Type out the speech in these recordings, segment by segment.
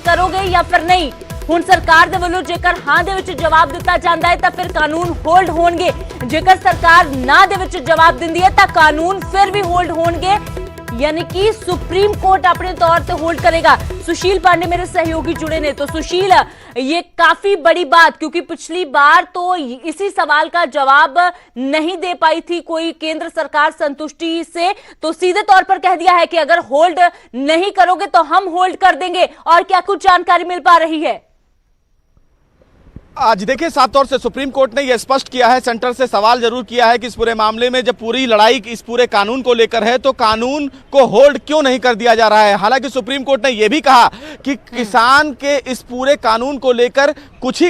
करोगे या फिर नहीं। ਹੁਣ सरकार ਦੇ ਵੱਲੋਂ ਜੇਕਰ ਹਾਂ ਦੇ ਵਿੱਚ ਜਵਾਬ ਦਿੱਤਾ ਜਾਂਦਾ ਹੈ ਤਾਂ ਫਿਰ ਕਾਨੂੰਨ ਹੋਲਡ ਹੋਣਗੇ, ਜੇਕਰ सरकार ਨਾ ਦੇ ਵਿੱਚ ਜਵਾਬ ਦਿੰਦੀ ਹੈ ਤਾਂ ਕਾਨੂੰਨ ਫਿਰ ਵੀ ਹੋਲਡ ਹੋਣਗੇ, यानी कि सुप्रीम कोर्ट अपने तौर पे होल्ड करेगा। सुशील पांडे मेरे सहयोगी जुड़े ने। तो सुशील, ये काफी बड़ी बात, क्योंकि पिछली बार तो इसी सवाल का जवाब नहीं दे पाई थी कोई केंद्र सरकार संतुष्टि से, तो सीधे तौर पर कह दिया है कि अगर होल्ड नहीं करोगे तो हम होल्ड कर देंगे। और क्या कुछ जानकारी मिल पा रही है? आज देखिए, साफ तौर से सुप्रीम कोर्ट ने यह स्पष्ट किया है, सेंटर से सवाल जरूर किया है कि इस पूरे मामले में जब पूरी लड़ाई इस पूरे कानून को लेकर है तो कानून को होल्ड क्यों नहीं कर दिया जा रहा है। हालांकि सुप्रीम कोर्ट ने यह भी कहा कि किसान के इस पूरे कानून को लेकर कुछ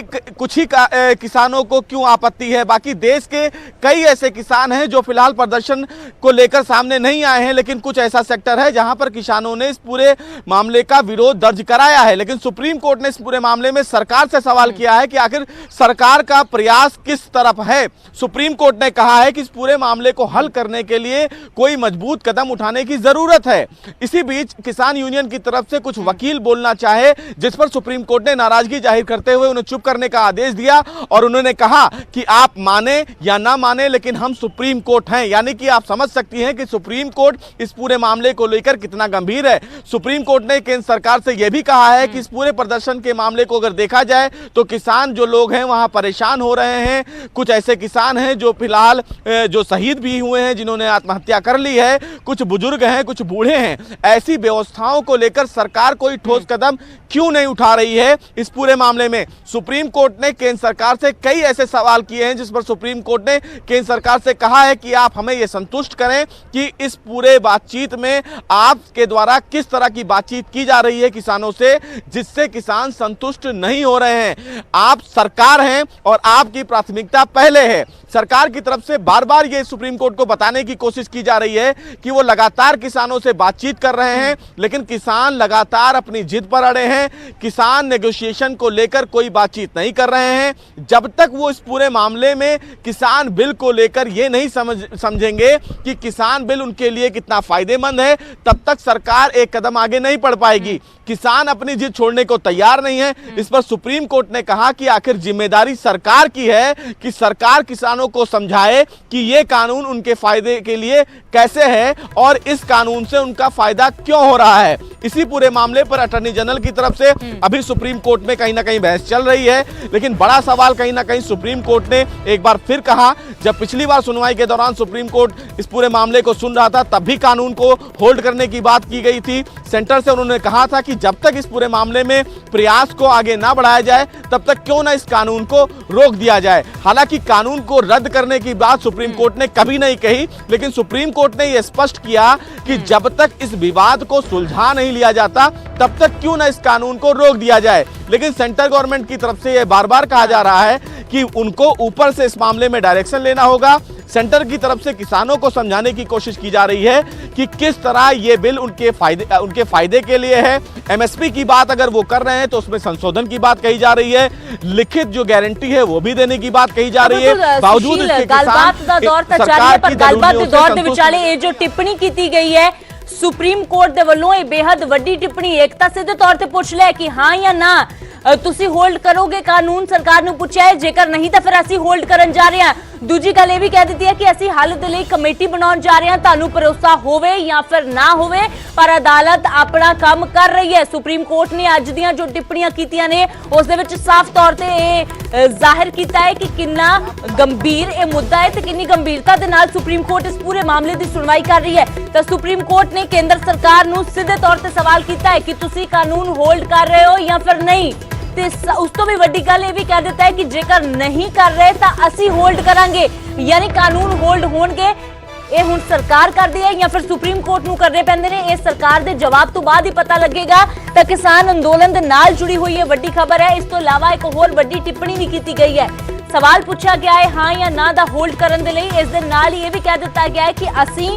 ही किसानों को क्यों आपत्ति है, बाकी देश के कई ऐसे किसान हैं जो फिलहाल प्रदर्शन को लेकर सामने नहीं आए हैं, लेकिन कुछ ऐसा सेक्टर है जहां पर किसानों ने इस पूरे मामले का विरोध दर्ज कराया है। लेकिन सुप्रीम कोर्ट ने इस पूरे मामले में सरकार से सवाल किया है कि आखिर सरकार का प्रयास किस तरफ है। सुप्रीम कोर्ट ने कहा है कि इस पूरे मामले को हल करने के लिए कोई मजबूत कदम उठाने की जरूरत है। इसी बीच किसान यूनियन की तरफ से कुछ वकील बोलना चाहे, जिस पर सुप्रीम कोर्ट ने नाराजगी जाहिर करते हुए उन्हें चुप करने का आदेश दिया और उन्होंने कहा कि आप माने या ना माने, लेकिन हम सुप्रीम कोर्ट हैं। यानी कि आप समझ सकती हैं कि सुप्रीम कोर्ट इस पूरे मामले को लेकर कितना गंभीर है। सुप्रीम कोर्ट ने केंद्र सरकार से यह भी कहा है कि इस पूरे प्रदर्शन के मामले को अगर देखा जाए तो किसान जो लोग हैं वहां परेशान हो रहे हैं। कुछ ऐसे किसान हैं जो फिलहाल जो शहीद भी हुए हैं, जिन्होंने आत्महत्या कर ली है, कुछ बुजुर्ग हैं, कुछ बूढ़े हैं। ऐसी व्यवस्थाओं को लेकर सरकार कोई ठोस कदम क्यों नहीं उठा रही है इस पूरे मामले में। सुप्रीम कोर्ट ने केंद्र सरकार से कई ऐसे सवाल किए हैं जिस पर सुप्रीम कोर्ट ने केंद्र सरकार से कहा है कि आप हमें यह संतुष्ट करें कि इस पूरे बातचीत में आपके द्वारा किस तरह की बातचीत की जा रही है किसानों से, जिससे किसान संतुष्ट नहीं हो रहे हैं। आप सरकार हैं और आपकी प्राथमिकता पहले है। सरकार की तरफ से बार बार ये सुप्रीम कोर्ट को बताने की कोशिश की जा रही है कि वो लगातार किसानों से बातचीत कर रहे हैं, लेकिन किसान लगातार अपनी जिद पर अड़े हैं। किसान नेगोशिएशन को लेकर कोई बातचीत नहीं कर रहे हैं। जब तक वो इस पूरे मामले में किसान बिल को लेकर ये नहीं समझेंगे कि किसान बिल उनके लिए कितना फायदेमंद है, तब तक सरकार एक कदम आगे नहीं बढ़ पाएगी। किसान अपनी जिद छोड़ने को तैयार नहीं है। इस पर सुप्रीम कोर्ट ने कहा कि आखिर जिम्मेदारी सरकार की है कि सरकार किसानों को समझाए कि ये कानून उनके फायदे के लिए कैसे है और इस कानून से उनका फायदा क्यों हो रहा है। इसी पूरे मामले पर अटॉर्नी जनरल की तरफ से अभी सुप्रीम कोर्ट में कहीं ना कहीं बहस चल रही है। लेकिन बड़ा सवाल कहीं ना कहीं सुप्रीम कोर्ट ने एक बार फिर कहा, जब पिछली बार सुनवाई के दौरान सुप्रीम कोर्ट इस पूरे मामले को सुन रहा था तब भी कानून को होल्ड करने की बात की गई थी। सेंटर से उन्होंने कहा था कि जब तक इस पूरे मामले में प्रयास को आगे ना बढ़ाया जाए तब तक क्यों ना इस कानून को रोक दिया जाए। हालांकि कानून को रद्द करने की बात सुप्रीम कोर्ट ने कभी नहीं कही, लेकिन सुप्रीम कोर्ट ने यह स्पष्ट किया कि जब तक इस विवाद को सुलझा नहीं लिया जाता तब तक क्यों ना इस कानून को रोक दिया जाए। लेकिन सेंट्रल गवर्नमेंट की तरफ से यह बार बार कहा जा रहा है कि उनको ऊपर से इस मामले में डायरेक्शन लेना होगा। सेंटर की तरफ से किसानों को समझाने की कोशिश की जा रही है कि किस तरह ये बिल उनके फायदे के लिए है। एमएसपी की बात अगर वो कर रहे हैं तो उसमें संशोधन की बात कही जा रही है, लिखित जो गारंटी है वो भी देने की बात कही जा रही है। बावजूद इसके जो टिप्पणी की गई है सुप्रीम कोर्ट के वलों बेहद वड्डी टिप्पणी, एक तो सीधे तौर पर पूछ लिया कि हाँ या ना तुसी होल्ड करोगे कानून, सरकार ने पूछा है, जेकर नहीं तो फिर असी होल्ड करन जा रहे हैं। दूजी गल यह भी कह दी है कि असी हल दे लई कमेटी बनाउण जा रहे हैं, तानू भरोसा होवे या फिर ना होवे पर अदालत अपना काम कर रही है। सुप्रीम कोर्ट ने अज दियां जो टिप्पणियां कीतियां ने उस दे विच साफ तौर ते जाहिर किया है कि कितना गंभीर यह मुद्दा है ते कितनी गंभीरता दे नाल सुप्रीम कोर्ट इस पूरे मामले की सुनवाई कर रही है। तो सुप्रीम कोर्ट ने केंद्र सरकार नूं सीधे तौर ते सवाल किया है कि तुसी कानून होल्ड कर रहे हो या फिर नहीं। उस तो भी वड्डी गल ये भी कह देता है कि जेकर नहीं कर रहे तो असी होल्ड करांगे, यानी कानून होल्ड होणगे। ये हुण सरकार कर दी है या फिर सुप्रीम कोर्ट नूं करने पैंदे ने, ये सरकार दे जवाब तो बाद ही पता लगेगा। तो किसान अंदोलन दे नाल जुड़ी हुई है वड्डी खबर है। इस तो इलावा एक होर वड्डी टिप्पणी भी की गई है। सवाल पूछा गया है हाँ या ना दा होल्ड करन दे लई। इस दे नाल ये भी कह दिता गया है कि असी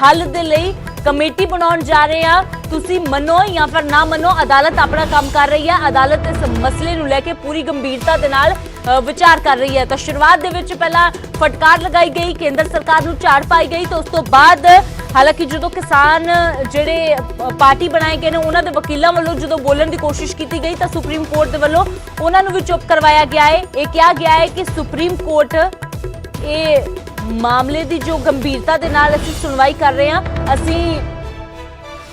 हल दे लई कमेटी बनाउण जा रहे हैं, तुसी मनो या फिर ना मनो, अदालत अपना काम कर रही है। अदालत इस मसले नूं लेके पूरी गंभीरता दे नाल ਵਿਚਾਰ ਕਰ ਰਹੀ ਹੈ। ਤਾਂ ਸ਼ੁਰੂਆਤ ਦੇ ਵਿੱਚ ਪਹਿਲਾਂ ਫਟਕਾਰ ਲਗਾਈ ਗਈ, ਕੇਂਦਰ ਸਰਕਾਰ ਨੂੰ ਝਾੜ ਪਾਈ ਗਈ, ਤਾਂ ਉਸ ਤੋਂ ਬਾਅਦ ਹਾਲਾਂਕਿ ਜਦੋਂ ਕਿਸਾਨ ਜਿਹੜੇ ਪਾਰਟੀ ਬਣਾਏ ਗਏ ਨੇ ਉਹਨਾਂ ਦੇ ਵਕੀਲਾਂ ਵੱਲੋਂ ਜਦੋਂ ਬੋਲਣ ਦੀ ਕੋਸ਼ਿਸ਼ ਕੀਤੀ ਗਈ ਤਾਂ ਸੁਪਰੀਮ ਕੋਰਟ ਦੇ ਵੱਲੋਂ ਉਹਨਾਂ ਨੂੰ ਵੀ ਚੁੱਪ ਕਰਵਾਇਆ ਗਿਆ ਹੈ। ਇਹ ਕਿਹਾ ਗਿਆ ਹੈ ਕਿ ਸੁਪਰੀਮ ਕੋਰਟ ਇਹ ਮਾਮਲੇ ਦੀ ਜੋ ਗੰਭੀਰਤਾ ਦੇ ਨਾਲ ਅਸੀਂ ਸੁਣਵਾਈ ਕਰ ਰਹੇ ਹਾਂ, ਅਸੀਂ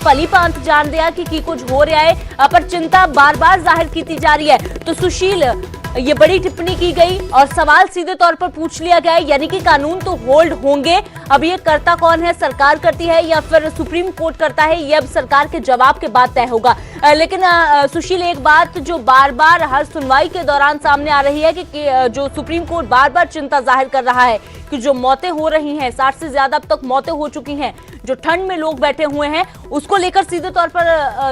ਭली भांति जानते हैं कि की कुछ हो रहा है, पर चिंता बार बार जाहिर की जा रही है। तो सुशील, ये बड़ी टिप्पणी की गई और सवाल सीधे तौर पर पूछ लिया गया है, यानी कि कानून तो होल्ड होंगे, अब ये करता कौन है, सरकार करती है या फिर सुप्रीम कोर्ट करता है, ये अब सरकार के जवाब के बाद तय होगा। लेकिन सुशील, एक बात जो बार बार हर सुनवाई के दौरान सामने आ रही है कि जो सुप्रीम कोर्ट बार बार चिंता जाहिर कर रहा है कि जो मौतें हो रही हैं, 60 से ज्यादा अब तक मौतें हो चुकी हैं, जो ठंड में लोग बैठे हुए हैं, उसको लेकर सीधे तौर पर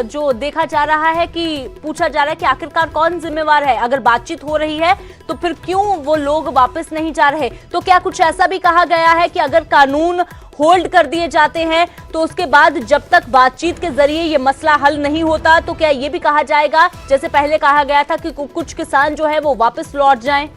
जो देखा जा रहा है कि पूछा जा रहा है कि आखिरकार कौन जिम्मेवार है। अगर बातचीत हो रही है तो फिर क्यों वो लोग वापस नहीं जा रहे। तो क्या कुछ ऐसा भी कहा गया है कि अगर कानून होल्ड कर दिए जाते हैं तो उसके बाद जब तक बातचीत के जरिए ये मसला हल नहीं होता तो क्या ये भी कहा जाएगा, जैसे पहले कहा गया था कि कुछ किसान जो है वो वापस लौट जाएं?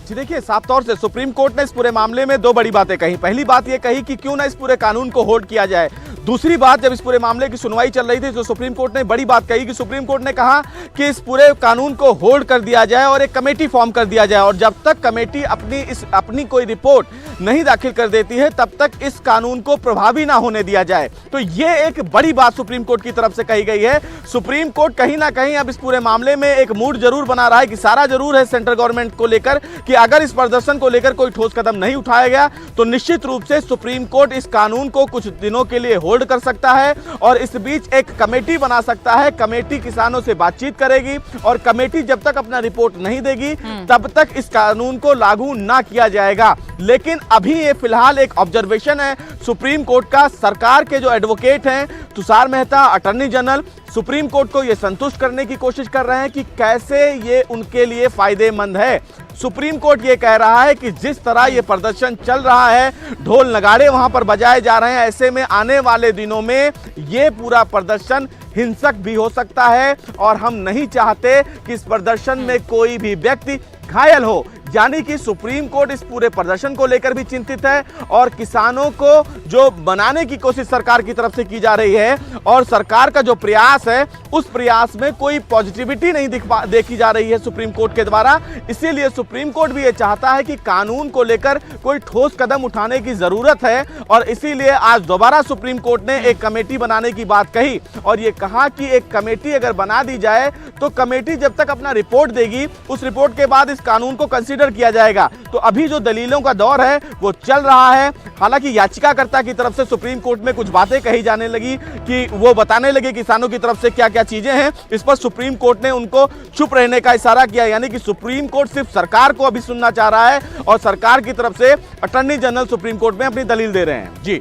जी देखिए, साफ तौर से सुप्रीम कोर्ट ने इस पूरे मामले में दो बड़ी बातें कही। पहली बात यह कही कि क्यों ना इस पूरे कानून को होल्ड किया जाए। दूसरी बात, जब इस पूरे मामले की सुनवाई चल रही थी तो सुप्रीम कोर्ट ने बड़ी बात कही कि सुप्रीम कोर्ट ने कहा कि इस पूरे कानून को होल्ड कर दिया जाए और एक कमेटी फॉर्म कर दिया जाए, और जब तक कमेटी अपनी कोई रिपोर्ट नहीं दाखिल कर देती है तब तक इस कानून को प्रभावी ना होने दिया जाए। तो ये एक बड़ी बात सुप्रीम कोर्ट की तरफ से कही गई है। सुप्रीम कोर्ट कहीं ना कहीं अब इस पूरे मामले में एक मूड जरूर बना रहा है कि सारा जरूर है सेंट्रल गवर्नमेंट को लेकर कि अगर इस प्रदर्शन को लेकर कोई ठोस कदम नहीं उठाया गया तो निश्चित रूप से सुप्रीम कोर्ट इस कानून को कुछ दिनों के लिए होल्ड कर सकता है और इस बीच एक कमेटी बना सकता है। कमेटी किसानों से बातचीत करेगी और कमेटी जब तक अपना रिपोर्ट नहीं देगी तब तक इस कानून को लागू ना किया जाएगा। लेकिन अभी ये फिलहाल एक ऑब्जर्वेशन है सुप्रीम कोर्ट का। सरकार के जो एडवोकेट हैं Tushar Mehta, attorney general, supreme court को ये संतुष्ट करने की कोशिश कर रहे हैं कि कैसे ये उनके लिए फायदेमंद है। सुप्रीम कोर्ट ये कह रहा है कि जिस तरह ये प्रदर्शन चल रहा है, ढोल नगाड़े वहां पर बजाए जा रहे हैं, ऐसे में आने वाले दिनों में ये पूरा प्रदर्शन हिंसक भी हो सकता है और हम नहीं चाहते कि इस प्रदर्शन में कोई भी व्यक्ति घायल हो। यानी कि सुप्रीम कोर्ट इस पूरे प्रदर्शन को लेकर भी चिंतित है और किसानों को जो बनाने की कोशिश सरकार की तरफ से की जा रही है और सरकार का जो प्रयास है उस प्रयास में कोई पॉजिटिविटी नहीं देखी जा रही है सुप्रीम कोर्ट के द्वारा। इसीलिए सुप्रीम कोर्ट भी ये चाहता है कि कानून को लेकर कोई ठोस कदम उठाने की जरूरत है और इसीलिए आज दोबारा सुप्रीम कोर्ट ने एक कमेटी बनाने की बात कही और ये कहा कि एक कमेटी अगर बना दी जाए तो कमेटी जब तक अपना रिपोर्ट देगी उस रिपोर्ट के बाद इस कानून को कंसीडर किया जाएगा। तो अभी जो दलीलों का दौर है वो चल रहा है। हालांकि याचिकाकर्ता की तरफ से सुप्रीम कोर्ट में कुछ बातें कही जाने लगी कि वो बताने लगे किसानों की तरफ से क्या क्या चीजें हैं। इस पर सुप्रीम कोर्ट ने उनको चुप रहने का इशारा किया, यानी कि सुप्रीम कोर्ट सिर्फ सरकार को अभी सुनना चाह रहा है और सरकार की तरफ से अटॉर्नी जनरल सुप्रीम कोर्ट में अपनी दलील दे रहे हैं। जी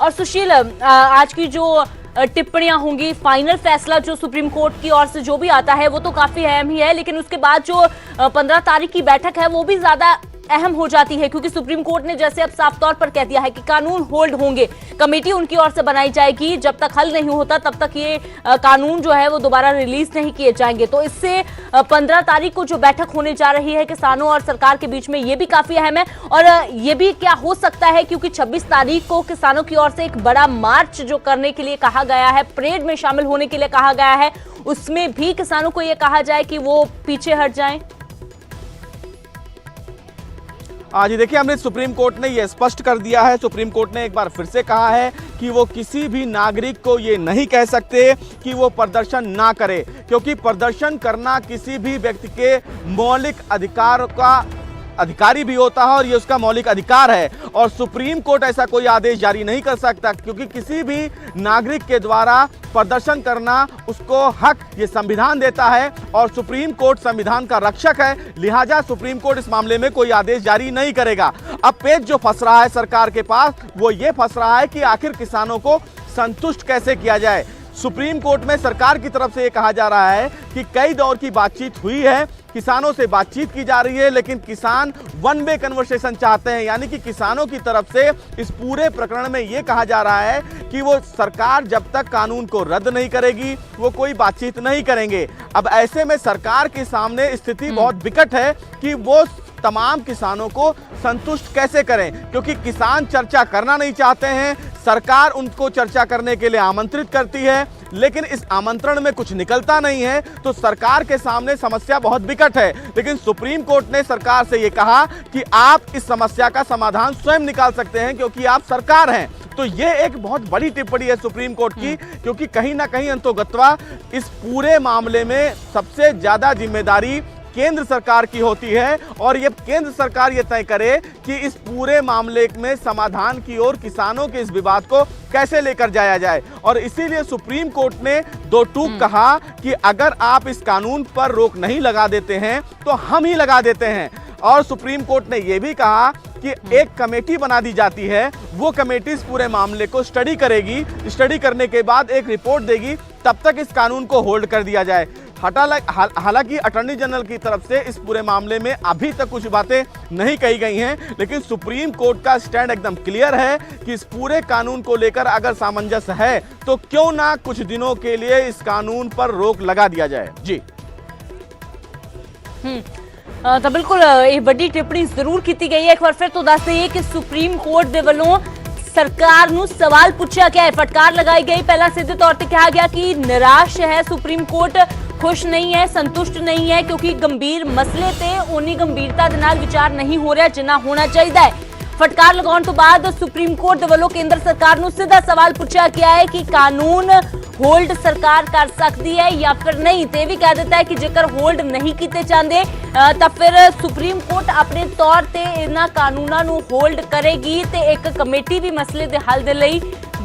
और सुशील, आज की जो टिप्पणियां होंगी, फाइनल फैसला जो सुप्रीम कोर्ट की ओर से जो भी आता है वो तो काफी अहम ही है, लेकिन उसके बाद जो 15 तारीख की बैठक है वो भी ज्यादा अहम हो जाती है, क्योंकि सुप्रीम कोर्ट ने जैसे अब साफ तौर पर कह दिया है कि कानून होल्ड होंगे, कमेटी उनकी ओर से बनाई जाएगी, जब तक हल नहीं होता तब तक ये कानून जो है वो दोबारा रिलीज नहीं किए जाएंगे। तो इससे 15 तारीख को जो बैठक होने जा रही है किसानों और सरकार के बीच में, ये भी काफी अहम है। और ये भी क्या हो सकता है, क्योंकि 26 तारीख को किसानों की ओर से एक बड़ा मार्च जो करने के लिए कहा गया है, परेड में शामिल होने के लिए कहा गया है, उसमें भी किसानों को ये कहा जाए कि वो पीछे हट जाएं। जी देखिए, हमने सुप्रीम कोर्ट ने यह स्पष्ट कर दिया है। सुप्रीम कोर्ट ने एक बार फिर से कहा है कि वो किसी भी नागरिक को ये नहीं कह सकते कि वो प्रदर्शन ना करे, क्योंकि प्रदर्शन करना किसी भी व्यक्ति के मौलिक अधिकार का अधिकारी भी होता है और ये उसका मौलिक अधिकार है और सुप्रीम कोर्ट ऐसा कोई आदेश जारी नहीं कर सकता, क्योंकि किसी भी नागरिक के द्वारा प्रदर्शन करना उसको हक ये संविधान देता है और सुप्रीम कोर्ट संविधान का रक्षक है। लिहाजा सुप्रीम कोर्ट इस मामले में कोई आदेश जारी नहीं करेगा। अब पेच जो फंस रहा है सरकार के पास वो ये फंस रहा है कि आखिर किसानों को संतुष्ट कैसे किया जाए। सुप्रीम कोर्ट में सरकार की तरफ से ये कहा जा रहा है कि कई दौर की बातचीत हुई है, किसानों से बातचीत की जा रही है, लेकिन किसान वन वे कन्वर्सेशन चाहते हैं, यानी कि किसानों की तरफ से इस पूरे प्रकरण में यह कहा जा रहा है कि वो सरकार जब तक कानून को रद्द नहीं करेगी वो कोई बातचीत नहीं करेंगे। अब ऐसे में सरकार के सामने स्थिति बहुत विकट है कि वो तमाम किसानों को संतुष्ट कैसे करें, क्योंकि किसान चर्चा करना नहीं चाहते हैं। सरकार उनको चर्चा करने के लिए आमंत्रित करती है, लेकिन इस आमंत्रण में कुछ निकलता नहीं है, तो सरकार के सामने समस्या बहुत विकट है। लेकिन सुप्रीम कोर्ट ने सरकार से यह कहा कि आप इस समस्या का समाधान स्वयं निकाल सकते हैं, क्योंकि आप सरकार हैं। तो ये एक बहुत बड़ी टिप्पणी है सुप्रीम कोर्ट की, क्योंकि कहीं ना कहीं अंतोगत्वा इस पूरे मामले में सबसे ज्यादा जिम्मेदारी केंद्र सरकार की होती है, और ये केंद्र सरकार ये तय करे कि इस पूरे मामले में समाधान की ओर किसानों के इस विवाद को कैसे लेकर जाया जाए। और इसीलिए सुप्रीम कोर्ट ने दो टूक कहा कि अगर आप इस कानून पर रोक नहीं लगा देते हैं तो हम ही लगा देते हैं। और सुप्रीम कोर्ट ने यह भी कहा कि एक कमेटी बना दी जाती है, वो कमेटी इस पूरे मामले को स्टडी करेगी, स्टडी करने के बाद एक रिपोर्ट देगी, तब तक इस कानून को होल्ड कर दिया जाए। हालांकि अटॉर्नी जनरल की तरफ से इस पूरे मामले में अभी तक कुछ बातें नहीं कही गई हैं, लेकिन सुप्रीम कोर्ट का स्टैंड एकदम क्लियर है कि इस पूरे कानून को लेकर अगर सामंजस्य है तो क्यों ना कुछ दिनों के लिए इस कानून पर रोक लगा दिया जाए। जी ਤਾਂ ਬਿਲਕੁਲ ਇਹ ਵੱਡੀ ਟਿੱਪਣੀ ਜ਼ਰੂਰ ਕੀਤੀ ਗਈ ਹੈ। ਇੱਕ ਵਾਰ ਫਿਰ ਤੋਂ ਦੱਸ ਦਈਏ ਕਿ ਸੁਪਰੀਮ ਕੋਰਟ ਦੇ ਵੱਲੋਂ ਸਰਕਾਰ ਨੂੰ ਸਵਾਲ ਪੁੱਛਿਆ ਗਿਆ ਹੈ, ਫਟਕਾਰ ਲਗਾਈ ਗਈ। ਪਹਿਲਾਂ ਸਿੱਧੇ ਤੌਰ ਤੇ ਕਿਹਾ ਗਿਆ ਕਿ ਨਿਰਾਸ਼ ਹੈ ਸੁਪਰੀਮ ਕੋਰਟ, खुश नहीं है, संतुष्ट नहीं है, क्योंकि गंभीर मसले ते उन्नी गंभीरता दे नाल विचार नहीं हो रहा जिन्ना होना चाहिए है। फटकार लगाउण तो बाद सुप्रीम कोर्ट दे वल्लों केंद्र सरकार नूं सीधा सवाल पूछा गया है कि कानून होल्ड सरकार कर सकती है या फिर नहीं। ते भी कह दिता है कि जेकर होल्ड नहीं कीते जांदे तां फिर सुप्रीम कोर्ट अपने तौर ते इन्हां कानूनां नूं होल्ड करेगी ते एक कमेटी भी मसले दे हल दे लई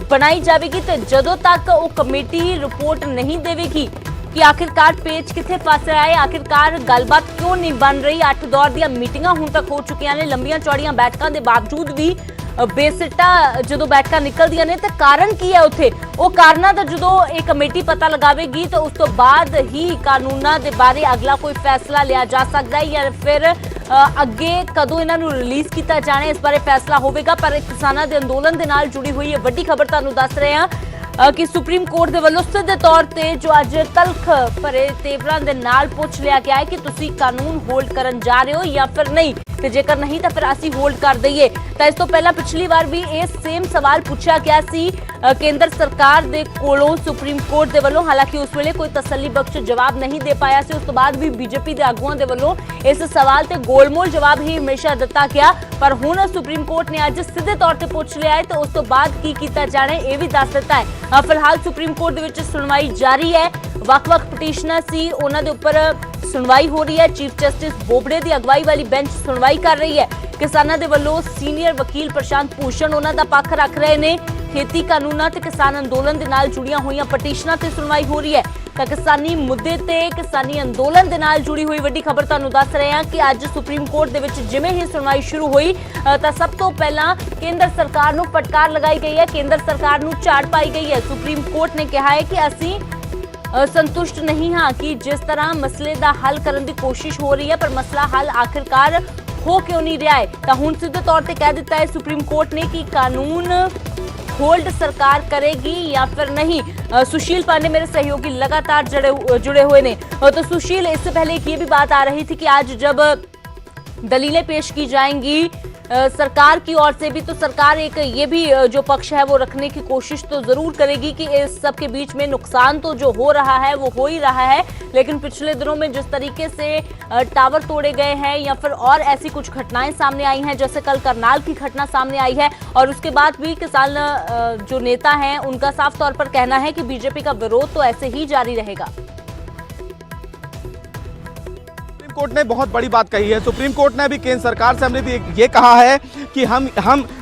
बनाई जावेगी। ते जदों तक वो कमेटी रिपोर्ट नहीं देवेगी कि आखिरकार पेच किथे फस रहा है, आखिरकार गलबात क्यों नहीं बन रही। 8 दौर दी मीटिंगां हुण तक हो चुकियां ने, लंबियां चौड़ियां बैठकां दे बावजूद भी बेसिट्टा जो बैठकां निकलदियां ने, ते कारण की है उत्थे वो कारणां दा जदों एक कमेटी पता लगावेगी तो उस तो बाद ही कानूनां दे बारे अगला कोई फैसला लिया जा सकदा है या फिर अगे कदों इन्हां नूं रिलीज किया जाना इस बारे फैसला होवेगा। पर किसानां दे अंदोलन दे नाल जुड़ी हुई ये वड्डी खबर तुहानूं दस रहे हां कि सुप्रीम कोर्ट दे वल्लों सीधे तौर ते जो अज तलख भरे तेवरां दे नाल पूछ लिया गया है कि तुसी कानून होल्ड करन जा रहे हो या फिर नहीं, ते जेकर नहीं तो फिर असी होल्ड कर दईए। तो इस तो पहला पिछली बार भी ये सेम सवाल पूछा गया सी केंद्र सरकार दे कोलों सुप्रीम कोर्ट दे वल्लों, हालांकि उस वेले कोई तसल्ली बख्श जवाब नहीं दे पाया सी। उस तो बाद भी बीजेपी दे आगुआं दे वल्लों इस सवाल ते गोलमोल जवाब ही हमेशा दिता गया, पर हुण सुप्रीम कोर्ट ने अज सीधे तौर ते पूछ लिया है तो उस तो बाद की कीता जाना है ये भी दस दिता है। फिलहाल सुप्रीम कोर्ट दे विच सुनवाई जारी है, वख-वख पटिशनर सी उन्हां दे उपर सुनवाई हो रही है। चीफ जस्टिस बोबड़े की अगवाई वाली बेंच सुनवाई कर रही है। किसानों के वल्लों सीनियर वकील प्रशांत भूषण उन्हां दा पक्ष रख रहे ने। खेती कानूनां ते किसान अंदोलन दे नाल जुड़ियां होईयां पटिशनां ते सुनवाई हो रही है। तो किसानी मुद्दे ते किसानी अंदोलन दे नाल जुड़ी हुई वड्डी खबर तुहानूं दस रहे हैं कि अज सुप्रीम कोर्ट दे विच जिवें ही सुनवाई शुरू हुई तो सब तो पहला केंद्र सरकार नूं फटकार लगाई गई है, केंद्र सरकार नूं झाड़ पाई गई है। सुप्रीम कोर्ट ने कहा है कि असीं संतुष्ट नहीं हाँ कि जिस तरह मसले का हल करने की कोशिश हो रही है, पर मसला हल आखिरकार हो क्यों नहीं रहा है। तो हुण सीधे तौर पर कह दिता है सुप्रीम कोर्ट ने कि कानून होल्ड सरकार करेगी या फिर नहीं। सुशील पांडे मेरे सहयोगी लगातार जुड़े हुए ने। तो सुशील, इससे पहले ये भी बात आ रही थी कि आज जब दलीलें पेश की जाएंगी सरकार की ओर से भी, तो सरकार एक ये भी जो पक्ष है वो रखने की कोशिश तो जरूर करेगी कि इस सब के बीच में नुकसान तो जो हो रहा है वो हो ही रहा है, लेकिन पिछले दिनों में जिस तरीके से टावर तोड़े गए हैं या फिर और ऐसी कुछ घटनाएं सामने आई हैं, जैसे कल करनाल की घटना सामने आई है, और उसके बाद भी किसान जो नेता हैं उनका साफ तौर पर कहना है कि बीजेपी का विरोध तो ऐसे ही जारी रहेगा। कोर्ट ने बहुत बड़ी बात कही है। सुप्रीम कोर्ट ने भी केंद्र सरकार से हमने भी ये कहा है कि हम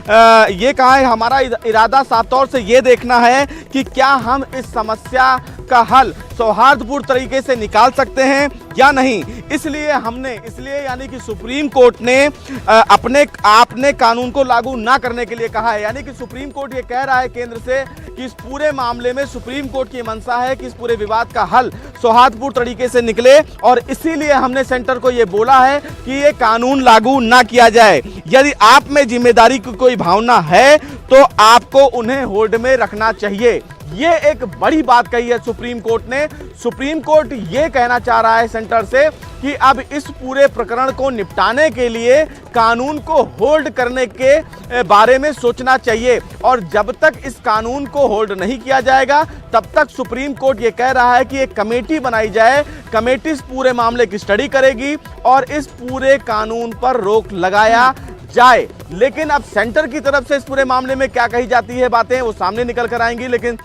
ये कहा है हमारा इरादा साफ तौर से ये देखना है कि क्या हम इस समस्या का हल सौहार्दपूर्ण तरीके से निकाल सकते हैं या नहीं। इसलिए यानी कि सुप्रीम कोर्ट ने अपने कानून को लागू ना करने के लिए कहा है। यानी कि सुप्रीम कोर्ट ये कह रहा है केंद्र से कि इस पूरे मामले में सुप्रीम कोर्ट की मंशा है कि इस पूरे विवाद का हल सौहार्दपूर्ण तरीके से निकले, और इसीलिए हमने सेंटर को ये बोला है कि ये कानून लागू ना किया जाए। यदि आप में जिम्मेदारी की कोई भावना है तो आपको उन्हें होल्ड में रखना चाहिए। ये एक बड़ी बात कही है सुप्रीम कोर्ट ने। सुप्रीम कोर्ट ये कहना चाह रहा है सेंटर से कि अब इस पूरे प्रकरण को निपटाने के लिए कानून को होल्ड करने के बारे में सोचना चाहिए, और जब तक इस कानून को होल्ड नहीं किया जाएगा तब तक सुप्रीम कोर्ट ये कह रहा है कि एक कमेटी बनाई जाए। कमेटी इस पूरे मामले की स्टडी करेगी और इस पूरे कानून पर रोक लगाया जाए। लेकिन अब सेंटर की तरफ से इस पूरे मामले में क्या कही जाती है बातें वो सामने निकल कर आएंगी। लेकिन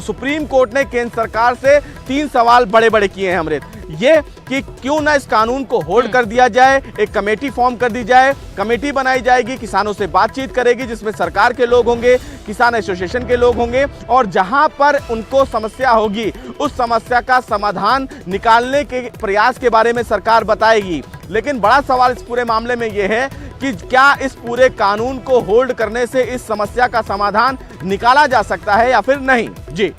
सुप्रीम कोर्ट ने केंद्र सरकार से 3 सवाल बड़े बड़े किए हैं अमृत। ये कि क्यों ना इस कानून को होल्ड कर दिया जाए, एक कमेटी फॉर्म कर दी जाए, कमेटी बनाई जाएगी, किसानों से बातचीत करेगी जिसमें सरकार के लोग होंगे, किसान एसोसिएशन के लोग होंगे, और जहां पर उनको समस्या होगी उस समस्या का समाधान निकालने के प्रयास के बारे में सरकार बताएगी। लेकिन बड़ा सवाल इस पूरे मामले में यह है कि क्या इस पूरे कानून को होल्ड करने से इस समस्या का समाधान निकाला जा सकता है या फिर नहीं। जी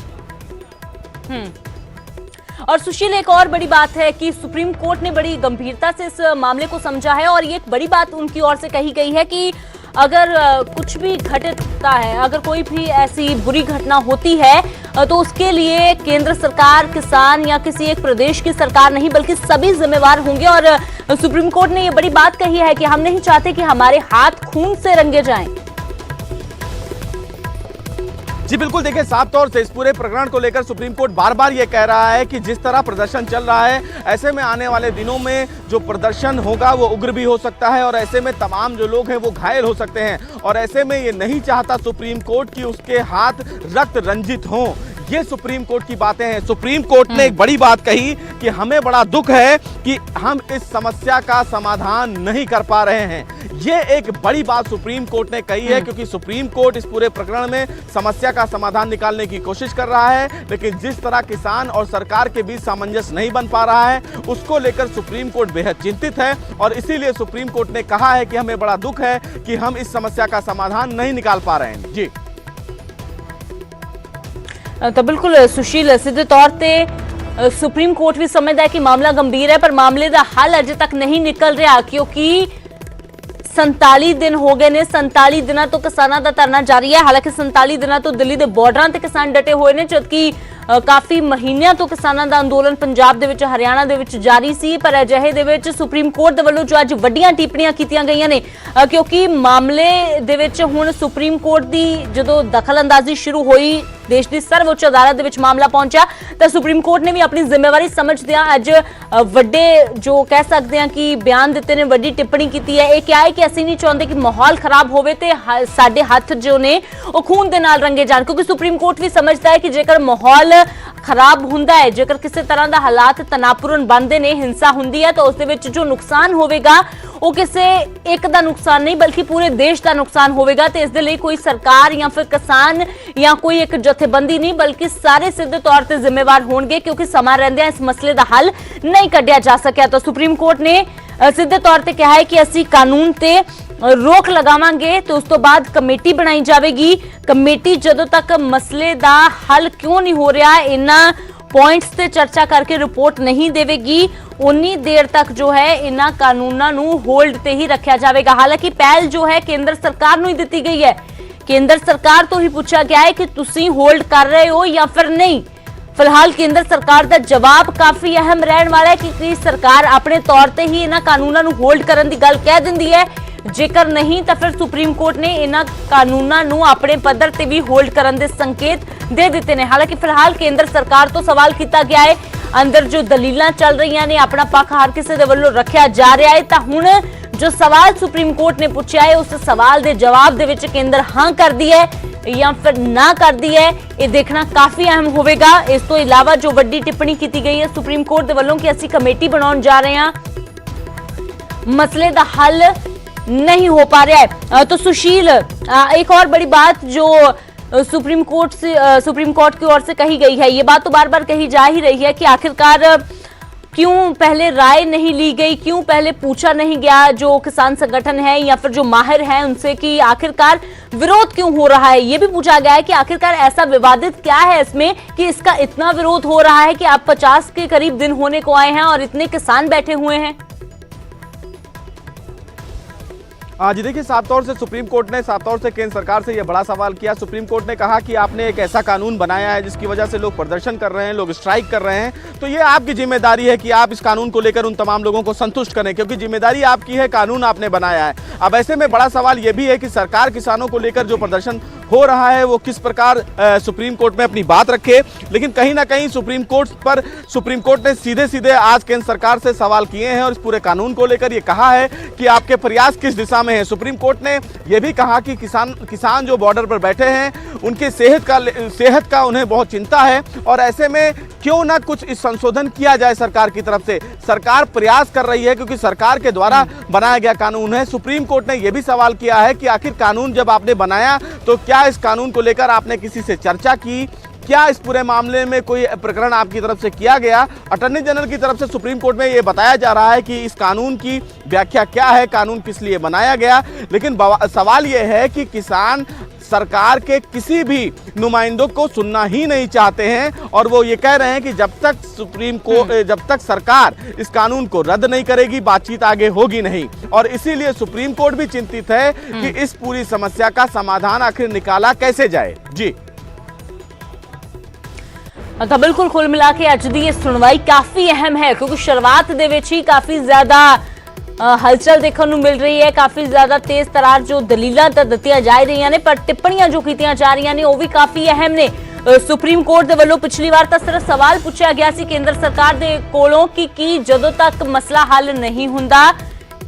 और सुशील, एक और बड़ी बात है कि सुप्रीम कोर्ट ने बड़ी गंभीरता से इस मामले को समझा है, और ये एक बड़ी बात उनकी ओर से कही गई है कि अगर कुछ भी घटता है, अगर कोई भी ऐसी बुरी घटना होती है तो उसके लिए केंद्र सरकार, किसान या किसी एक प्रदेश की सरकार नहीं बल्कि सभी जिम्मेवार होंगे। और सुप्रीम कोर्ट ने ये बड़ी बात कही है कि हम नहीं चाहते कि हमारे हाथ खून से रंगे जाएं। जी बिल्कुल, देखिए साफ तौर से इस पूरे प्रकरण को लेकर सुप्रीम कोर्ट बार बार ये कह रहा है कि जिस तरह प्रदर्शन चल रहा है ऐसे में आने वाले दिनों में जो प्रदर्शन होगा वो उग्र भी हो सकता है, और ऐसे में तमाम जो लोग हैं वो घायल हो सकते हैं, और ऐसे में ये नहीं चाहता सुप्रीम कोर्ट कि उसके हाथ रक्त रंजित हों। ये सुप्रीम कोर्ट की बातें हैं। सुप्रीम कोर्ट ने एक बड़ी बात कही कि हमें बड़ा दुख है कि हम इस समस्या का समाधान नहीं कर पा रहे हैं। ये एक बड़ी बात सुप्रीम कोर्ट ने कही है, क्योंकि सुप्रीम कोर्ट इस पूरे प्रकरण में समस्या का समाधान निकालने की कोशिश कर रहा है, लेकिन जिस तरह किसान और सरकार के बीच सामंजस्य नहीं बन पा रहा है उसको लेकर सुप्रीम कोर्ट बेहद चिंतित है, और इसीलिए सुप्रीम कोर्ट ने कहा है कि हमें बड़ा दुख है कि हम इस समस्या का समाधान नहीं निकाल पा रहे हैं। जी तो बिल्कुल सुशील, सीधे तौर पे सुप्रीम कोर्ट भी समझदा है कि मामला गंभीर है, पर मामले का हल अजे तक नहीं निकल रहा, क्योंकि 47 दिन हो गए ने। 47 दिनों तो किसानों का धरना जारी है। हालांकि 47 दिनों तो दिल्ली के बॉर्डर से किसान डटे हुए ने, जबकि काफी महीनों तो किसानों का अंदोलन पंजाब दे विच, हरियाणा दे विच जारी सी। पर अजिहे दे विच सुप्रीम कोर्ट दे वल्लों जो अज वड्डियां टिप्पणियां कीतियां गईयां ने, क्योंकि मामले दे विच हुण सुप्रीम कोर्ट दी जदों दखलअंदाजी शुरू हुई, देश की सर्वोच्च अदालत दे विच मामला पहुंचा, तो सुप्रीम कोर्ट ने भी अपनी जिम्मेवारी समझदियां अज वड्डे जो कह सकते हैं कि बयान दिते ने, वड्डी टिप्पणी की है। यह क्या है कि असीं नहीं चाहते कि माहौल खराब होवे ते साडे हत्थ जो ने वो खून दे नाल रंगे जाण, क्योंकि सुप्रीम कोर्ट भी समझता है कि जेकर माहौल खराब हुंदा है, जेकर किसी तरह का हालात तनावपूर्ण बनते ने, हिंसा हुंदी है, तो उस दे विच जो नुकसान होवेगा वो किसी एक का नुकसान नहीं बल्कि पूरे देश का नुकसान होवेगा। तो इस दे लई कोई सरकार या फिर किसान या कोई एक जथेबंदी नहीं बल्कि सारे सीधे तौर पर जिम्मेवार होंगे, क्योंकि समा रहिंदे इस मसले का हल नहीं कढ़िया जा सकिया। तो सुप्रीम कोर्ट ने सीधे तौर पर कहा है कि असीं कानून ते रोक लगावांगे, तो उस तो बाद कमेटी बनाई जाएगी। कमेटी जदों तक मसले का हल क्यों नहीं हो रहा इन्हां पॉइंट्स ते चर्चा करके रिपोर्ट नहीं देवेगी, उन्नी देर तक जो है इन्हां कानूनां नूं होल्ड ते ही रखा जाएगा। हालांकि पहल जो है केंद्र सरकार नूं ही दी गई है। केंद्र सरकार तो ही पूछा गया है कि तुसीं होल्ड कर रहे हो या फिर नहीं। फिलहाल केंद्र सरकार का जवाब काफी अहम रहने वाला है कि सरकार अपने तौर पर ही इन्हां कानूनां नूं होल्ड करने की गल कह दिंदी है, जेकर नहीं तो फिर सुप्रीम कोर्ट ने इन्हां कानूनां नूं अपने पद्धर ते भी होल्ड करने के संकेत दे दिते ने। हालांकि फिलहाल केंद्र सरकार तो सवाल किया गया है, अंदर जो दलीलां चल रही ने अपना पक्ष हर किसी दे वल्लों रखा जा रहा है, तो हुण जो सवाल सुप्रीम कोर्ट ने पूछा है उस सवाल के जवाब दे विच केंद्र हाँ कर दी है या फिर ना कर दी है, ये देखना काफी अहम होगा। इस तो इलावा जो वड्डी टिप्पणी की गई है सुप्रीम कोर्ट के वल्लों कि असीं कमेटी बनाउण जा रहे हैं, मसले का हल नहीं हो पा रहा है। तो सुशील, एक और बड़ी बात जो सुप्रीम कोर्ट की ओर से कही गई है, ये बात तो बार बार कही जा ही रही है कि आखिरकार क्यों पहले राय नहीं ली गई, क्यों पहले पूछा नहीं गया जो किसान संगठन है या फिर जो माहिर हैं उनसे कि आखिरकार विरोध क्यों हो रहा है। ये भी पूछा गया है कि आखिरकार ऐसा विवादित क्या है इसमें कि इसका इतना विरोध हो रहा है कि आप 50 के करीब दिन होने को आए हैं और इतने किसान बैठे हुए हैं। जी देखिए, साफ तौर से सुप्रीम कोर्ट ने साफ तौर से केंद्र सरकार से यह बड़ा सवाल किया। सुप्रीम कोर्ट ने कहा कि आपने एक ऐसा कानून बनाया है जिसकी वजह से लोग प्रदर्शन कर रहे हैं, लोग स्ट्राइक कर रहे हैं, तो ये आपकी जिम्मेदारी है कि आप इस कानून को लेकर उन तमाम लोगों को संतुष्ट करें, क्योंकि जिम्मेदारी आपकी है, कानून आपने बनाया है। अब ऐसे में बड़ा सवाल यह भी है कि सरकार किसानों को लेकर जो प्रदर्शन हो रहा है वो किस प्रकार सुप्रीम कोर्ट में अपनी बात रखे। लेकिन कहीं ना कहीं सुप्रीम कोर्ट ने सीधे सीधे आज केंद्र सरकार से सवाल किए हैं और इस पूरे कानून को लेकर ये कहा है कि आपके प्रयास किस दिशा में है। सुप्रीम कोर्ट ने यह भी कहा कि किसान जो बॉर्डर पर बैठे हैं उनके सेहत का उन्हें बहुत चिंता है और ऐसे में क्यों ना कुछ इस संशोधन किया जाए सरकार की तरफ से। सरकार प्रयास कर रही है क्योंकि सरकार के द्वारा बनाया गया कानून है। सुप्रीम कोर्ट ने यह भी सवाल किया है कि आखिर कानून जब आपने बनाया तो क्या इस कानून को लेकर आपने किसी से चर्चा की, क्या इस पूरे मामले में कोई प्रकरण आपकी तरफ से किया गया। अटॉर्नी जनरल की तरफ से सुप्रीम कोर्ट में यह बताया जा रहा है कि इस कानून की व्याख्या क्या है, कानून किस लिए बनाया गया। लेकिन सवाल यह है कि किसान सरकार के किसी भी नुमाइंदों को सुनना ही नहीं चाहते हैं और वो ये कह रहे हैं कि जब तक सरकार इस कानून को रद्द नहीं करेगी बातचीत आगे होगी नहीं। और इसीलिए सुप्रीम कोर्ट भी चिंतित है कि इस पूरी समस्या का समाधान आखिर निकाला कैसे जाए। जी ਤਾਂ ਬਿਲਕੁਲ ਕੁੱਲ ਮਿਲਾ ਕੇ ਅੱਜ ਦੀ ਇਹ ਸੁਣਵਾਈ ਕਾਫੀ ਅਹਿਮ ਹੈ ਕਿਉਂਕਿ ਸ਼ੁਰੂਆਤ ਦੇ ਵਿੱਚ ਹੀ ਕਾਫੀ ਜ਼ਿਆਦਾ ਹਲਚਲ ਦੇਖਣ ਨੂੰ ਮਿਲ ਰਹੀ ਹੈ, ਕਾਫੀ ਜ਼ਿਆਦਾ ਤੇਜ਼ ਤਰਾਰ ਜੋ ਦਲੀਲਾਂ ਤਾਂ ਦਿੱਤੀਆਂ ਜਾ ਰਹੀਆਂ ਨੇ ਪਰ ਟਿੱਪਣੀਆਂ ਜੋ ਕੀਤੀਆਂ ਜਾ ਰਹੀਆਂ ਨੇ ਉਹ ਵੀ ਕਾਫੀ ਅਹਿਮ ਨੇ। ਸੁਪਰੀਮ ਕੋਰਟ ਦੇ ਵੱਲੋਂ ਪਿਛਲੀ ਵਾਰ ਤਾਂ ਸਿਰਫ ਸਵਾਲ ਪੁੱਛਿਆ ਗਿਆ ਸੀ ਕੇਂਦਰ ਸਰਕਾਰ ਦੇ ਕੋਲੋਂ ਕਿ ਕੀ ਜਦੋਂ ਤੱਕ ਮਸਲਾ ਹੱਲ ਨਹੀਂ ਹੁੰਦਾ,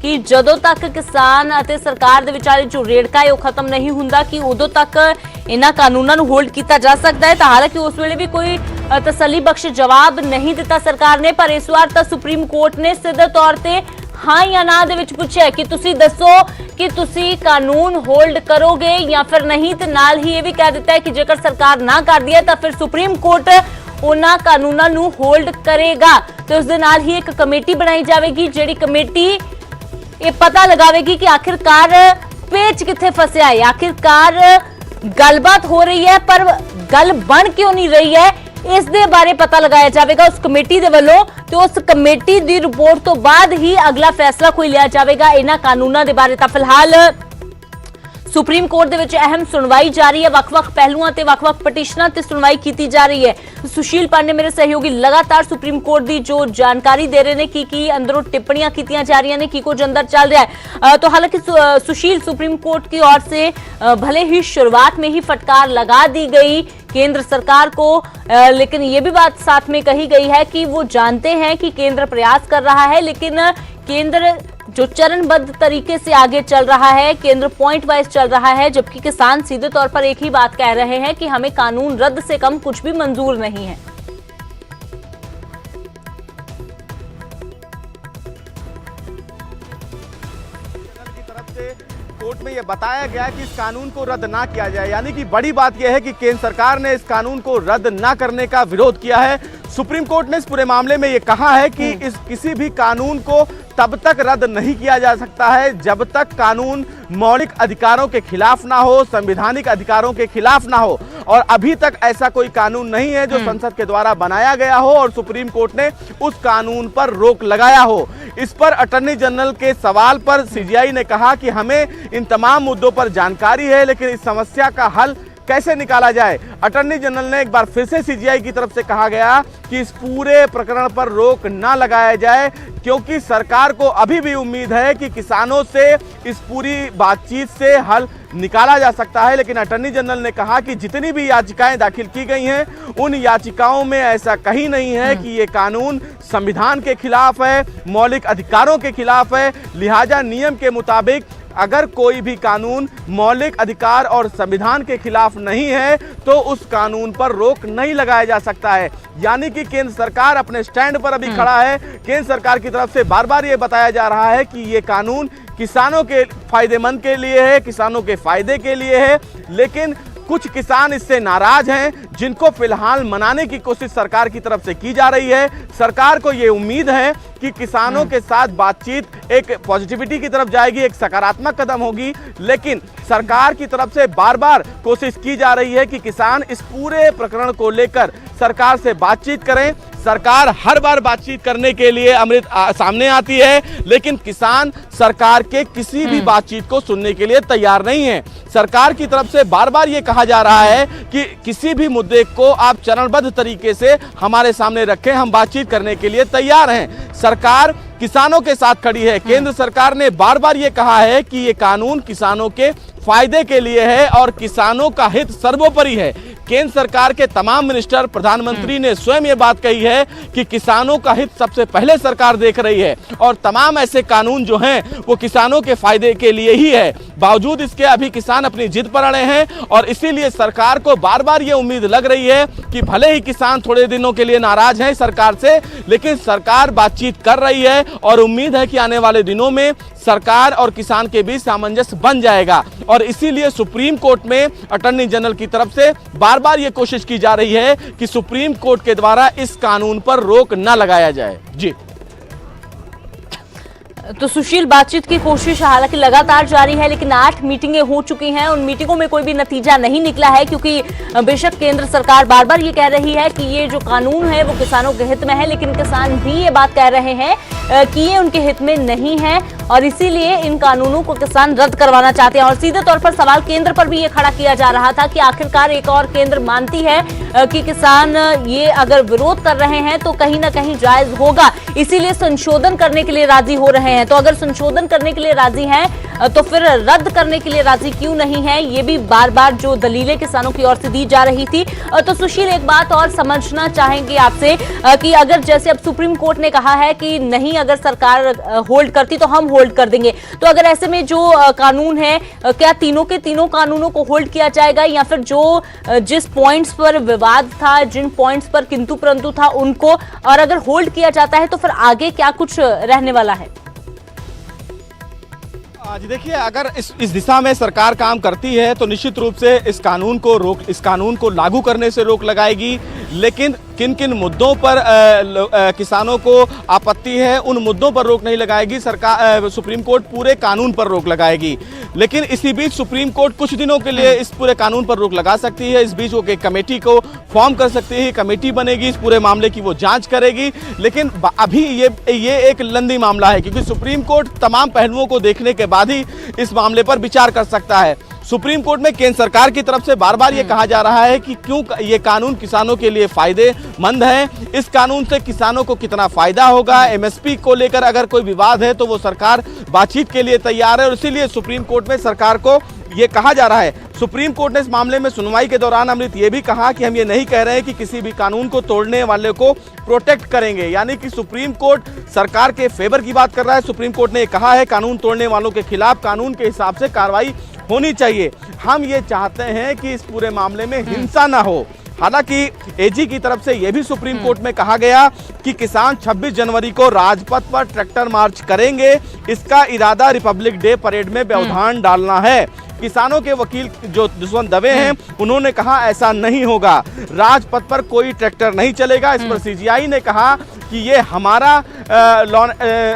कि ਜਦੋਂ तक किसान ਅਤੇ सरकार ਦੇ ਵਿਚਾਲੇ जो ਰੇੜਕਾ है वो खत्म नहीं ਹੁੰਦਾ कि उदों तक इन्हां कानूनां ਨੂੰ होल्ड किया जा सकता है। तो हालांकि उस वेले भी कोई तसल्ली बख्श जवाब नहीं दिता सरकार ने, पर इस बार तो सुप्रीम कोर्ट ने सीधे तौर पर हाँ या ना दे विच पुछिया कि तुसी दसो कि तुसी कानून होल्ड करोगे या फिर नहीं। तो नाल ही ये भी कह दिता है कि जेकर सरकार ना कर दी है तो फिर सुप्रीम कोर्ट उन्हां कानूनां नूं होल्ड करेगा। तो उस दे नाल ही एक कमेटी बनाई जाएगी जिहड़ी कमेटी ये पता लगावेगी कि आखिरकार पेच किथे फंसिया है, आखिरकार गलबात हो रही है पर गल बन क्यों नहीं रही है, इस दे बारे पता लगाया जाएगा उस कमेटी दे वल्लों। तो उस कमेटी दी रिपोर्ट तो बाद ही अगला फैसला कोई लिया जाएगा इन्हां कानूनां दे बारे। तां फिलहाल सुप्रीम कोर्ट दे विच अहम सुनवाई जारी है, वख-वख पहलुआं ते वख-वख पटिशनां ते सुनवाई की जा रही है। सुशील पांडे मेरे सहयोगी लगातार सुप्रीम कोर्ट की जो जानकारी दे रहे हैं कि अंदरों टिप्पणियां की जा रही हैं, की कुछ अंदर चल रहा है। तो हालांकि सुशील सुप्रीम कोर्ट की ओर से भले ही शुरुआत में ही फटकार लगा दी गई केंद्र सरकार को, लेकिन ये भी बात साथ में कही गई है कि वो जानते हैं कि केंद्र प्रयास कर रहा है, लेकिन केंद्र जो चरणबद्ध तरीके से आगे चल रहा है, केंद्र पॉइंट वाइज चल रहा है, जबकि किसान सीधे तौर पर एक ही बात कह रहे हैं कि हमें कानून रद्द से कम कुछ भी मंजूर नहीं है। कोर्ट में यह बताया गया कि इस कानून को रद्द ना किया जाए, यानी कि बड़ी बात यह है कि केंद्र सरकार ने इस कानून को रद्द ना करने का विरोध किया है। सुप्रीम कोर्ट ने इस पूरे मामले में यह कहा है कि इस किसी भी कानून को तब तक रद्द नहीं किया जा सकता है जब तक कानून मौलिक अधिकारों के खिलाफ ना हो, संवैधानिक अधिकारों के खिलाफ ना हो। और अभी तक ऐसा कोई कानून नहीं है जो संसद के द्वारा बनाया गया हो और सुप्रीम कोर्ट ने उस कानून पर रोक लगाया हो। इस पर अटॉर्नी जनरल के सवाल पर सीजीआई ने कहा कि हमें इन तमाम मुद्दों पर जानकारी है, लेकिन इस समस्या का हल कैसे निकाला जाए। अटॉर्नी जनरल ने एक बार फिर से सीजीआई की तरफ से कहा गया कि इस पूरे प्रकरण पर रोक ना लगाया जाए, क्योंकि सरकार को अभी भी उम्मीद है कि किसानों से इस पूरी बातचीत से हल निकाला जा सकता है। लेकिन अटॉर्नी जनरल ने कहा कि जितनी भी याचिकाएं दाखिल की गई हैं उन याचिकाओं में ऐसा कहीं नहीं है कि ये कानून संविधान के खिलाफ है, मौलिक अधिकारों के खिलाफ है। लिहाजा नियम के मुताबिक अगर कोई भी कानून मौलिक अधिकार और संविधान के खिलाफ नहीं है तो उस कानून पर रोक नहीं लगाया जा सकता है। यानी कि केंद्र सरकार अपने स्टैंड पर अभी खड़ा है। केंद्र सरकार की तरफ से बार बार ये बताया जा रहा है कि ये कानून किसानों के फायदेमंद के लिए है, किसानों के फायदे के लिए है, लेकिन कुछ किसान इससे नाराज हैं, जिनको फिलहाल मनाने की कोशिश सरकार की तरफ से की जा रही है। सरकार को यह उम्मीद है कि किसानों के साथ बातचीत एक पॉजिटिविटी की तरफ जाएगी, एक सकारात्मक कदम होगी, लेकिन सरकार की तरफ से बार बार कोशिश की जा रही है कि किसान इस पूरे प्रकरण को लेकर सरकार से बातचीत करें। सरकार हर बार बातचीत करने के लिए सामने आती है, लेकिन किसान सरकार के किसी भी बातचीत को सुनने के लिए तैयार नहीं है। सरकार की तरफ से बार बार ये कहा जा रहा है कि किसी भी मुद्दे को आप चरणबद्ध तरीके से हमारे सामने रखें, हम बातचीत करने के लिए तैयार हैं। सरकार किसानों के साथ खड़ी है। केंद्र सरकार ने बार बार ये कहा है कि ये कानून किसानों के फायदे के लिए है और किसानों का हित सर्वोपरि है। केंद्र सरकार के तमाम मिनिस्टर, प्रधानमंत्री ने स्वयं ये बात कही है कि किसानों का हित सबसे पहले सरकार देख रही है और तमाम ऐसे कानून जो हैं वो किसानों के फायदे के लिए ही है। बावजूद इसके अभी किसान अपनी जिद पर अड़े हैं और इसीलिए सरकार को बार बार ये उम्मीद लग रही है कि भले ही किसान थोड़े दिनों के लिए नाराज हैं सरकार से, लेकिन सरकार बातचीत कर रही है और उम्मीद है कि आने वाले दिनों में सरकार और किसान के बीच सामंजस्य बन जाएगा। और इसीलिए सुप्रीम कोर्ट में अटॉर्नी जनरल की तरफ से बार बार ये कोशिश की जा रही है कि सुप्रीम कोर्ट के द्वारा इस कानून पर रोक न लगाया जाए। जी तो सुशील, बातचीत की कोशिश हालांकि लगातार जारी है, लेकिन 8 मीटिंगें हो चुकी हैं। उन मीटिंगों में कोई भी नतीजा नहीं निकला है, क्योंकि बेशक केंद्र सरकार बार बार ये कह रही है कि ये जो कानून है वो किसानों के हित में है, लेकिन किसान भी ये बात कह रहे हैं कि ये उनके हित में नहीं है और इसीलिए इन कानूनों को किसान रद्द करवाना चाहते हैं। और सीधे तौर पर सवाल केंद्र पर भी ये खड़ा किया जा रहा था कि आखिरकार एक और केंद्र मानती है कि किसान ये अगर विरोध कर रहे हैं तो कहीं ना कहीं जायज होगा, इसीलिए संशोधन करने के लिए राजी हो रहे हैं। तो अगर संशोधन करने के लिए राजी हैं तो फिर रद्द करने के लिए राजी क्यों नहीं है, ये भी बार बार जो दलीलें किसानों की ओर से दी जा रही थी। तो सुशील, एक बात और समझना चाहेंगे आपसे कि अगर जैसे अब सुप्रीम कोर्ट ने कहा है कि नहीं, अगर सरकार होल्ड करती तो हम होल्ड कर देंगे, तो अगर ऐसे में जो कानून है क्या तीनों के तीनों कानूनों को होल्ड किया जाएगा, या फिर जो जिस पॉइंट्स पर विवाद था, जिन पॉइंट्स पर किंतु परंतु था उनको, और अगर होल्ड किया जाता है तो फिर आगे क्या कुछ रहने वाला है? जी देखिए, अगर इस दिशा में सरकार काम करती है तो निश्चित रूप से इस कानून को लागू करने से रोक लगाएगी, लेकिन किन किन मुद्दों पर किसानों को आपत्ति है उन मुद्दों पर रोक नहीं लगाएगी। सरकार सुप्रीम कोर्ट पूरे कानून पर रोक लगाएगी, लेकिन इसी बीच सुप्रीम कोर्ट कुछ दिनों के लिए इस पूरे कानून पर रोक लगा सकती है। इस बीच वो एक कमेटी को फॉर्म कर सकती है, कमेटी बनेगी, इस पूरे मामले की वो जांच करेगी। लेकिन अभी ये एक लंबी मामला है, क्योंकि सुप्रीम कोर्ट तमाम पहलुओं को देखने के बाद ही इस मामले पर विचार कर सकता है। सुप्रीम कोर्ट में केंद्र सरकार की तरफ से बार बार ये कहा जा रहा है कि क्यों ये कानून किसानों के लिए फायदेमंद है, इस कानून से किसानों को कितना फायदा होगा, एमएसपी को लेकर अगर कोई विवाद है तो वो सरकार बातचीत के लिए तैयार है, और इसीलिए सुप्रीम कोर्ट में सरकार को ये कहा जा रहा है। सुप्रीम कोर्ट ने इस मामले में सुनवाई के दौरान अमृत ये भी कहा कि हम ये नहीं कह रहे हैं कि किसी भी कानून को तोड़ने वाले को प्रोटेक्ट करेंगे, यानी कि सुप्रीम कोर्ट सरकार के फेवर की बात कर रहा है। सुप्रीम कोर्ट ने कहा है कानून तोड़ने वालों के खिलाफ कानून के हिसाब से कार्रवाई होनी चाहिए। हम ये चाहते हैं कि इस पूरे मामले में हिंसा ना हो। हालांकि एजी की तरफ से यह भी सुप्रीम कोर्ट में कहा गया कि किसान 26 जनवरी को राजपथ पर ट्रैक्टर मार्च करेंगे, इसका इरादा रिपब्लिक डे परेड में व्यवधान डालना है। किसानों के वकील जो दुश्मन दवे हैं उन्होंने कहा ऐसा नहीं होगा, राजपथ पर कोई ट्रैक्टर नहीं चलेगा। इस पर सीजीआई ने कहा कि ये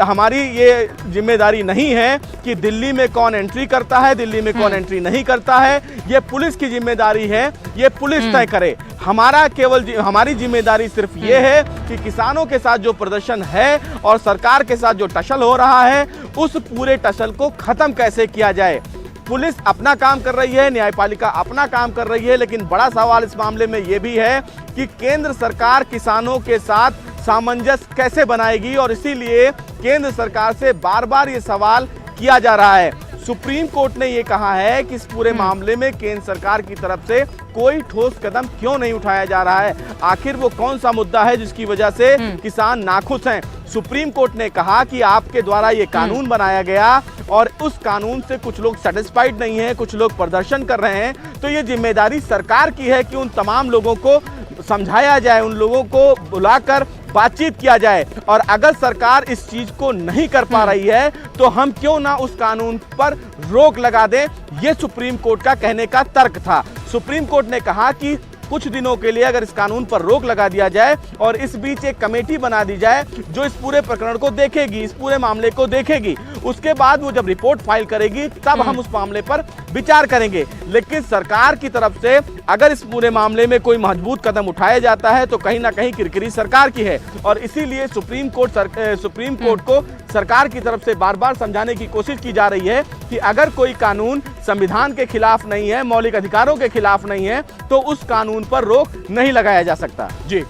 हमारी ये जिम्मेदारी नहीं है कि दिल्ली में कौन एंट्री करता है, दिल्ली में कौन एंट्री नहीं करता है, ये पुलिस की जिम्मेदारी है, ये पुलिस तय करे। हमारी जिम्मेदारी सिर्फ ये है कि किसानों के साथ जो प्रदर्शन है और सरकार के साथ जो टसल हो रहा है उस पूरे टसल को खत्म कैसे किया जाए। पुलिस अपना काम कर रही है, न्यायपालिका अपना काम कर रही है, लेकिन बड़ा सवाल इस मामले में यह भी है कि केंद्र सरकार किसानों के साथ सामंजस्य कैसे बनाएगी, और इसीलिए केंद्र सरकार से बार बार ये सवाल किया जा रहा है। सुप्रीम कोर्ट ने ये कहा है कि इस पूरे मामले में केंद्र सरकार की तरफ से कोई ठोस कदम क्यों नहीं उठाया जा रहा है, आखिर वो कौन सा मुद्दा है जिसकी वजह से किसान नाखुश हैं। सुप्रीम कोर्ट ने कहा कि आपके द्वारा ये कानून बनाया गया और उस कानून से कुछ लोग सेटिस्फाइड नहीं है, कुछ लोग प्रदर्शन कर रहे हैं, तो ये जिम्मेदारी सरकार की है कि उन तमाम लोगों को समझाया जाए, उन लोगों को बुलाकर बातचीत किया जाए। और अगर सरकार इस चीज को नहीं कर पा रही है तो हम क्यों ना उस कानून पर रोक लगा दें, यह सुप्रीम कोर्ट का कहने का तर्क था। सुप्रीम कोर्ट ने कहा कि कुछ दिनों के लिए अगर इस कानून पर रोक लगा दिया जाए और इस बीच एक कमेटी बना दी जाए जो इस पूरे प्रकरण को देखेगी, इस पूरे मामले को देखेगी, उसके बाद वो जब रिपोर्ट फाइल करेगी तब हम उस मामले पर विचार करेंगे। लेकिन सरकार की तरफ से अगर इस पूरे मामले में कोई मजबूत कदम उठाया जाता है तो कहीं ना कहीं किरकिरी सरकार की है। और इसीलिए सुप्रीम कोर्ट को सरकार की तरफ से बार बार समझाने की कोशिश की जा रही है कि अगर कोई कानून संविधान के खिलाफ नहीं है, मौलिक अधिकारों के खिलाफ नहीं है, तो उस कानून पर रोक नहीं लगाया जा सकता। जी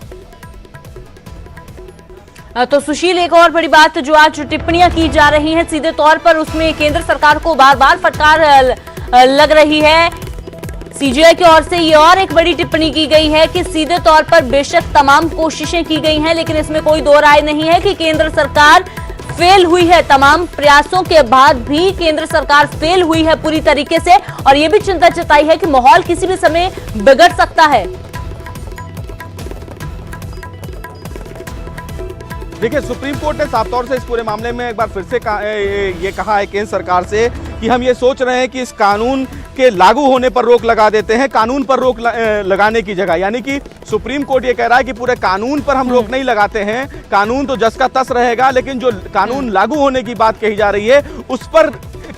तो सुशील, एक और बड़ी बात जो आज टिप्पणियां की जा रही हैं सीधे तौर पर उसमें केंद्र सरकार को बार बार फटकार लग रही है। सीजीआई की ओर से ये और एक बड़ी टिप्पणी की गई है कि सीधे तौर पर बेशक तमाम कोशिशें की गई हैं, लेकिन इसमें कोई दो राय नहीं है कि केंद्र सरकार फेल हुई है। तमाम प्रयासों के बाद भी केंद्र सरकार फेल हुई है पूरी तरीके से, और यह भी चिंता जताई है कि माहौल किसी भी समय बिगड़ सकता है। देखिए, सुप्रीम कोर्ट ने साफ तौर से इस पूरे मामले में एक बार फिर से ये कहा है केंद्र सरकार से कि हम ये सोच रहे हैं कि इस कानून के लागू होने पर रोक लगा देते हैं, कानून पर रोक लगाने की जगह। यानी कि सुप्रीम कोर्ट ये कह रहा है कि पूरे कानून पर हम रोक नहीं लगाते हैं, कानून तो जस का तस रहेगा, लेकिन जो कानून लागू होने की बात कही जा रही है उस पर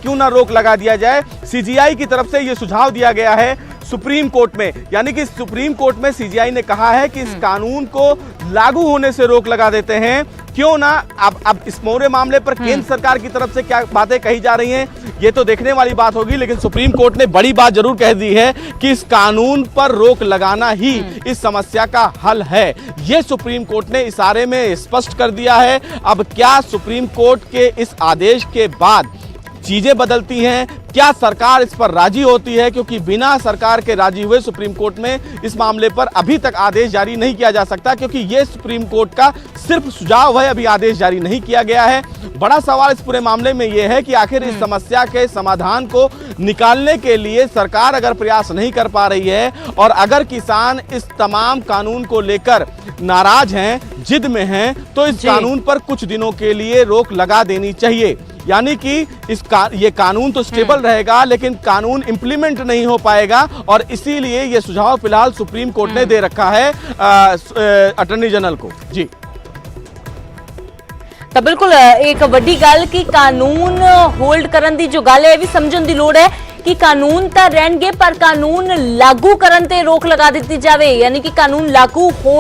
क्यों ना रोक लगा दिया जाए। सीजीआई की तरफ से ये सुझाव दिया गया है सुप्रीम कोर्ट में, यानी कि सुप्रीम कोर्ट में सीजीआई ने कहा है कि इस कानून को लागू होने से रोक लगा देते हैं, क्यों ना। अब इस पूरे मामले पर केंद्र सरकार की तरफ से क्या बातें कही जा रही हैं ये तो देखने वाली बात होगी, लेकिन सुप्रीम कोर्ट ने बड़ी बात जरूर कह दी है कि इस कानून पर रोक लगाना ही इस समस्या का हल है। यह सुप्रीम कोर्ट ने इशारे में स्पष्ट कर दिया है। अब क्या सुप्रीम कोर्ट के इस आदेश के बाद चीजें बदलती हैं, क्या सरकार इस पर राजी होती है, क्योंकि बिना सरकार के राजी हुए सुप्रीम कोर्ट में इस मामले पर अभी तक आदेश जारी नहीं किया जा सकता, क्योंकि यह सुप्रीम कोर्ट का सिर्फ सुझाव है, अभी आदेश जारी नहीं किया गया है। बड़ा सवाल इस पूरे मामले में यह है कि आखिर इस समस्या के समाधान को निकालने के लिए सरकार अगर प्रयास नहीं कर पा रही है और अगर किसान इस तमाम कानून को लेकर नाराज हैं, जिद में हैं, तो इस कानून पर कुछ दिनों के लिए रोक लगा देनी चाहिए। यानी कि ये कानून तो स्टेबल रहेगा लेकिन कानून इंप्लीमेंट नहीं हो पाएगा, और इसीलिए ये सुझाव फिलहाल सुप्रीम कोर्ट ने दे रखा है अटॉर्नी जनरल को। जी तो बिल्कुल एक वड्डी गल कि कानून होल्ड करन दी जो गल है भी समझण दी लोड़ है कि कानून तो रहणगे पर कानून लागू करन ते रोक लगा दी जाए, यानी कि कानून लागू होण